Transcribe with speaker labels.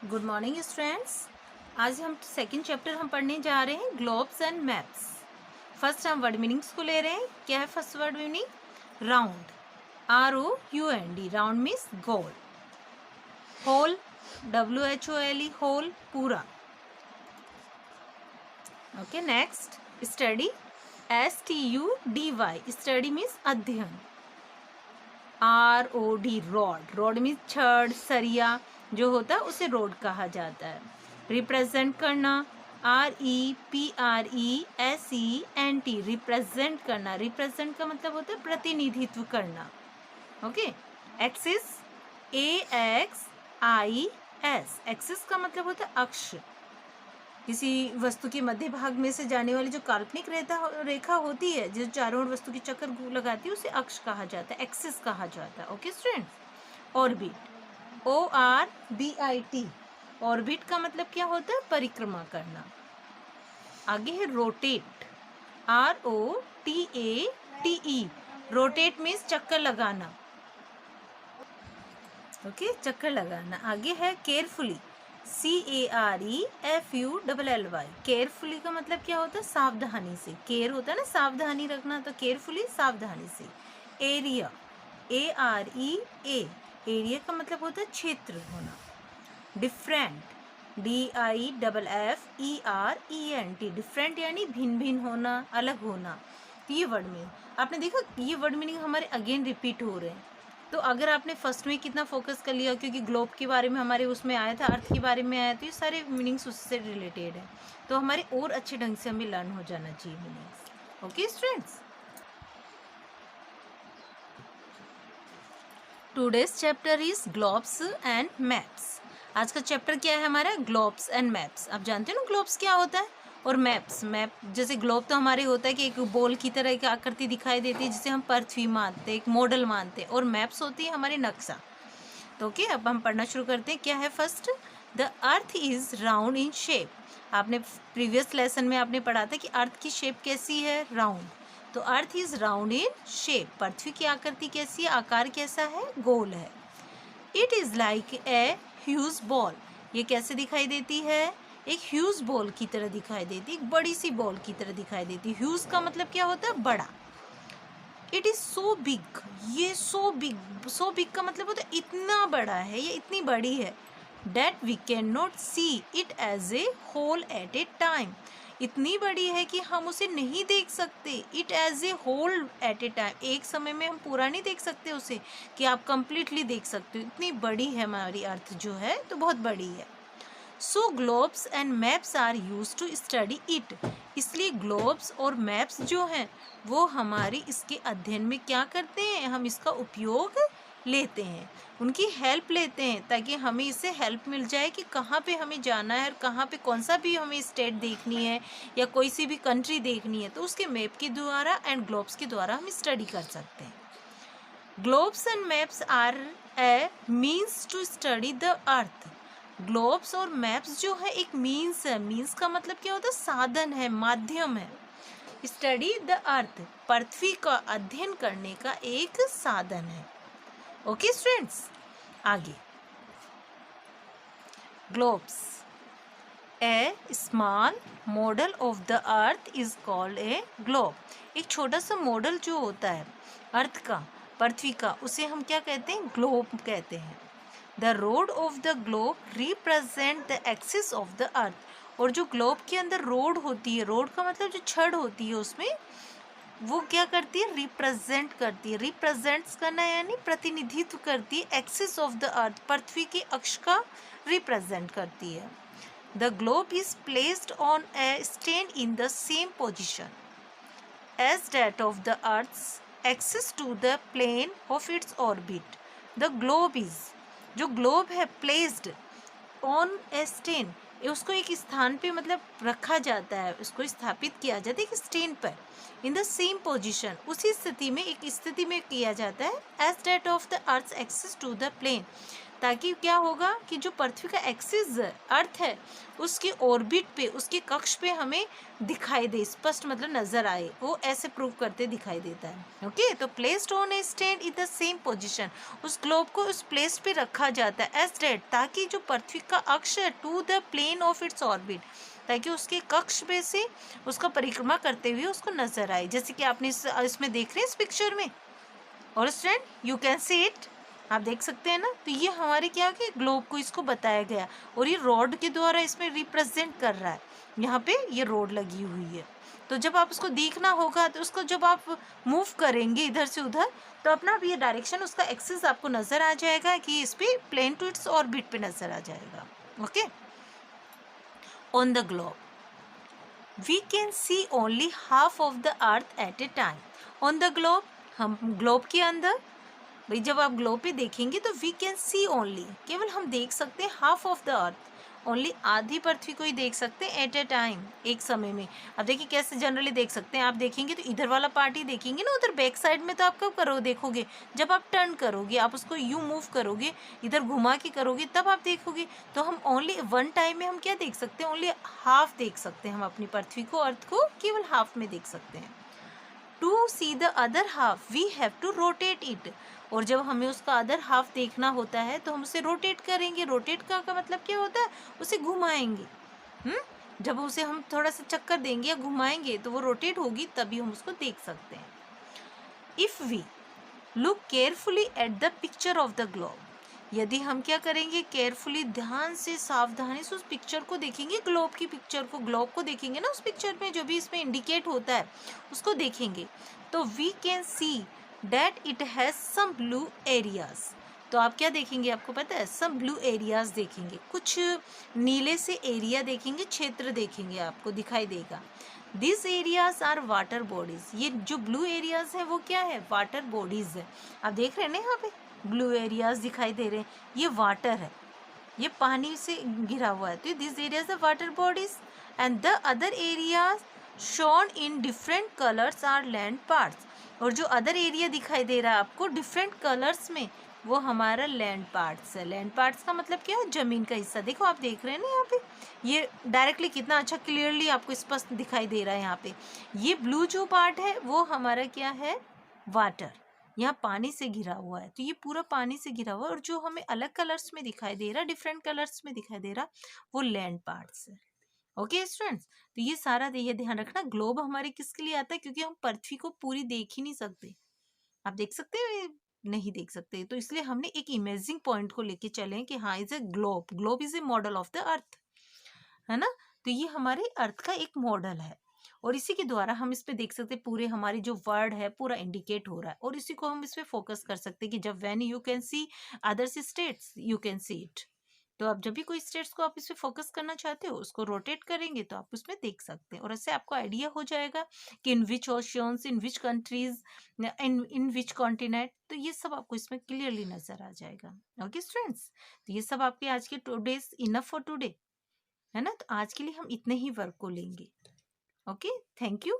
Speaker 1: Good morning students. आज हम second chapter हम पढ़ने जा रहे हैं ग्लोब्स एंड मैप्स। फर्स्ट हम वर्ड मीनिंग्स को ले रहे हैं। क्या है first word meaning? Round, ROUND, round means गोल। होल, WHOLE, होल, पूरा। Okay, next study, STUDY, study means अध्ययन। ROD, रॉड, रॉड मीन्स छड़, सरिया जो होता है उसे रोड कहा जाता है। रिप्रेजेंट करना, REPRESENT, रिप्रेजेंट करना। रिप्रेजेंट का मतलब होता है प्रतिनिधित्व करना। ओके, एक्सिस, AXIS, एक्सिस का मतलब होता है अक्ष। किसी वस्तु के मध्य भाग में से जाने वाली जो काल्पनिक रेखा होती है जो चारों ओर वस्तु के चक्कर लगाती है उसे अक्ष कहा जाता है, एक्सिस कहा जाता है। Okay student. Orbit, ORBIT, orbit का मतलब क्या होता है? परिक्रमा करना। आगे है रोटेट, ROTATE, रोटेट मीन्स चक्कर लगाना। ओके, चक्कर लगाना। आगे है केयरफुली, CAREFULLY, केयरफुली का मतलब क्या होता है? सावधानी से। केयर होता है ना सावधानी रखना, तो केयरफुली सावधानी से। एरिया, AREA, एरिया का मतलब होता है क्षेत्र होना। डिफरेंट, DIFFERENT, डिफरेंट यानी भिन्न भिन्न होना, अलग होना। तो ये वर्ड मीनिंग आपने देखा, ये वर्ड मीनिंग हमारे अगेन रिपीट हो रहे हैं। तो अगर आपने फर्स्ट में कितना फोकस कर लिया, क्योंकि ग्लोब के बारे में हमारे उसमें आया था, अर्थ के बारे में आया, तो ये सारे मीनिंग्स उससे रिलेटेड है। तो हमारे और अच्छे ढंग से हमें लर्न हो जाना चाहिए meanings. Okay students, today's chapter is globes and maps. आज का चैप्टर क्या है हमारा? Globes and maps. आप जानते हो ना ग्लोब्स क्या होता है और मैप्स। मैप जैसे ग्लोब तो हमारे होता है कि एक बॉल की तरह एक आकृति दिखाई देती है जिसे हम पृथ्वी मानते हैं, एक मॉडल मानते हैं, और मैप्स होती है हमारे नक्शा। तो ओके, अब हम पढ़ना शुरू करते हैं। क्या है first? The earth is round in shape. आपने प्रीवियस लेसन में आपने पढ़ा था कि अर्थ की शेप कैसी है? राउंड। तो earth is round in shape, पृथ्वी की आकृति कैसी है? आकार कैसा है? गोल है। It is like a huge ball, ये कैसे दिखाई देती है? एक ह्यूज बॉल की तरह दिखाई देती है, एक बड़ी सी बॉल की तरह दिखाई देती है। ह्यूज का मतलब क्या होता है? बड़ा। इट इज सो बिग, ये सो बिग, सो बिग का मतलब होता है इतना बड़ा है, ये इतनी बड़ी है। That we can not see it as a whole at a time, इतनी बड़ी है कि हम उसे नहीं देख सकते। It as a whole at a time, एक समय में हम पूरा नहीं देख सकते उसे कि आप कंप्लीटली देख सकते हो, इतनी बड़ी है हमारी अर्थ जो है, तो बहुत बड़ी है। So globes and maps are use to study it, इसलिए ग्लोब्स और मैप्स जो हैं वो हमारी इसके अध्ययन में क्या करते हैं? हम इसका उपयोग लेते हैं, उनकी हेल्प लेते हैं, ताकि हमें इससे हेल्प मिल जाए कि कहाँ पे हमें जाना है और कहाँ पे कौन सा भी हमें स्टेट देखनी है या कोई सी भी कंट्री देखनी है, तो उसके मैप के द्वारा एंड ग्लोब्स के द्वारा हम स्टडी कर सकते हैं। Globes and maps are a means to study the earth, globes और मैप्स जो है एक मीन्स है। मीन्स का मतलब क्या होता है? साधन है, माध्यम है। स्टडी द अर्थ, पृथ्वी का अध्ययन करने का एक साधन है। ओके स्टूडेंट्स, आगे globes, a small model of the earth is called a globe, एक छोटा सा मॉडल जो होता है अर्थ का, पृथ्वी का, उसे हम क्या कहते हैं? ग्लोब कहते हैं। The road of the globe represent the axis of the अर्थ, और जो ग्लोब के अंदर रोड होती है, रोड का मतलब जो छड़ होती है उसमें, वो क्या करती है? रिप्रेजेंट करती है। रिप्रेजेंट्स करना यानी प्रतिनिधित्व करती है, एक्सिस ऑफ द अर्थ, पृथ्वी के अक्ष का रिप्रेजेंट करती है। The globe is placed on a stand in the same position as that of the earth's axis to the plane of its orbit. The globe is, जो globe है, placed on a stand, उसको एक स्थान पे मतलब रखा जाता है, उसको स्थापित किया जाता है एक स्टैंड पर, इन द सेम पोजीशन, उसी स्थिति में, एक स्थिति में किया जाता है, as that of the earth axis to the plane, ताकि क्या होगा कि जो पृथ्वी का एक्सिस अर्थ है उसके ऑर्बिट पे, उसके कक्ष पे हमें दिखाई दे, स्पष्ट मतलब नजर आए, वो ऐसे प्रूव करते दिखाई देता है। ओके, तो placed on a stand in the same position, उस ग्लोब को उस प्लेस पे रखा जाता है एज डेट, ताकि जो पृथ्वी का अक्ष है to the plane of its orbit, ताकि उसके कक्ष पे से उसका परिक्रमा करते हुए उसको नजर आए, जैसे कि आपने इसमें देख रहे हैं इस पिक्चर में। और student you can see it, आप देख सकते हैं ना। तो ये हमारे क्या कि ग्लोब को इसको बताया गया, और ये रॉड के द्वारा इसमें रिप्रेजेंट कर रहा है, यहाँ पे ये रॉड लगी हुई है। तो जब आप उसको देखना होगा तो उसको जब आप मूव करेंगे इधर से उधर, तो अपना ये डायरेक्शन, उसका एक्सिस आपको नजर आ जाएगा कि इस पे प्लेन टू इट्स ऑर्बिट पे नजर आ जाएगा। Okay, on the globe we can see only half of the earth at a time. On the globe, हम ग्लोब के अंदर, भाई जब आप ग्लोब पे देखेंगे तो वी कैन सी ओनली, केवल हम देख सकते हैं half of the earth, only आधी पृथ्वी को ही देख सकते हैं एट ए टाइम, एक समय में। अब देखिए कैसे जनरली देख सकते हैं, आप देखेंगे तो इधर वाला पार्ट ही देखेंगे ना, उधर बैक साइड में तो आप कब करो देखोगे, जब आप टर्न करोगे, आप उसको यू मूव करोगे, इधर घुमा के करोगे, तब आप देखोगे। तो हम ओनली वन टाइम में हम क्या देख सकते हैं, ओनली हाफ देख सकते हैं हम अपनी पृथ्वी को, अर्थ को केवल हाफ में देख सकते हैं। To see the other half we have to rotate it, और जब हमें उसका अदर हाफ देखना होता है तो हम उसे रोटेट करेंगे। रोटेट का मतलब क्या होता है, उसे घुमाएंगे। जब उसे हम थोड़ा सा चक्कर देंगे या घुमाएंगे तो वो रोटेट होगी, तभी हम उसको देख सकते हैं। If we look carefully at the picture of the globe, यदि हम क्या करेंगे, केयरफुली, ध्यान से, सावधानी से उस पिक्चर को देखेंगे, ग्लोब की पिक्चर को, ग्लोब को देखेंगे ना, उस पिक्चर में जो भी इसमें इंडिकेट होता है उसको देखेंगे, तो we can see that it has some blue areas. तो आप क्या देखेंगे, आपको पता है, सम ब्लू एरियाज देखेंगे, कुछ नीले से एरिया देखेंगे, क्षेत्र देखेंगे, आपको दिखाई देगा। This areas are water bodies, ये जो ब्लू एरियाज है वो क्या है, वाटर बॉडीज है। आप देख रहे हैं ना यहाँ पे ब्लू एरियाज दिखाई दे रहे हैं, ये वाटर है, ये पानी से घिरा हुआ है। तो this areas are water bodies and the other areas shown in different colours are land parts, और जो अदर एरिया दिखाई दे रहा है आपको डिफरेंट कलर्स में, वो हमारा लैंड पार्ट्स है। लैंड पार्ट्स का मतलब क्या है, जमीन का हिस्सा। देखो आप देख रहे हैं ना यहाँ पे, ये डायरेक्टली कितना अच्छा क्लियरली आपको स्पष्ट दिखाई दे रहा है। यहाँ पे ये ब्लू जो पार्ट है वो हमारा क्या है, वाटर, यहाँ पानी से घिरा हुआ है। तो ये पूरा पानी से घिरा हुआ है, और जो हमें अलग कलर्स में दिखाई दे रहा है, डिफरेंट कलर्स में दिखाई दे रहा, वो लैंड पार्ट्स है। ओके स्टूडेंट्स, तो ये सारा ये ध्यान रखना, ग्लोब हमारे किसके लिए आता है, क्योंकि हम पृथ्वी को पूरी देख ही नहीं सकते। आप देख सकते हैं, नहीं देख सकते, तो इसलिए हमने एक इमेजिंग पॉइंट को लेके चले कि हाँ is a globe, globe is a model of the अर्थ, है ना। तो ये हमारे अर्थ का एक मॉडल है, और इसी के द्वारा हम इस पे देख सकते हैं पूरे हमारी जो वर्ड है पूरा इंडिकेट हो रहा है, और इसी को हम इस पे फोकस कर सकते हैं कि जब when you can see others states you can see it. तो आप जब भी कोई स्टेट्स को आप इस पे फोकस करना चाहते हो, उसको रोटेट करेंगे तो आप उसमें देख सकते हैं, और ऐसे आपको आइडिया हो जाएगा कि in which oceans, in which countries, in which continent, तो ये सब आपको इसमें क्लियरली नजर आ जाएगा। ओके स्टूडेंट्स, तो ये सब आपके आज के टुडेज इनफ फॉर टुडे, है ना। तो आज के लिए हम इतने ही वर्क को लेंगे। Okay, thank you.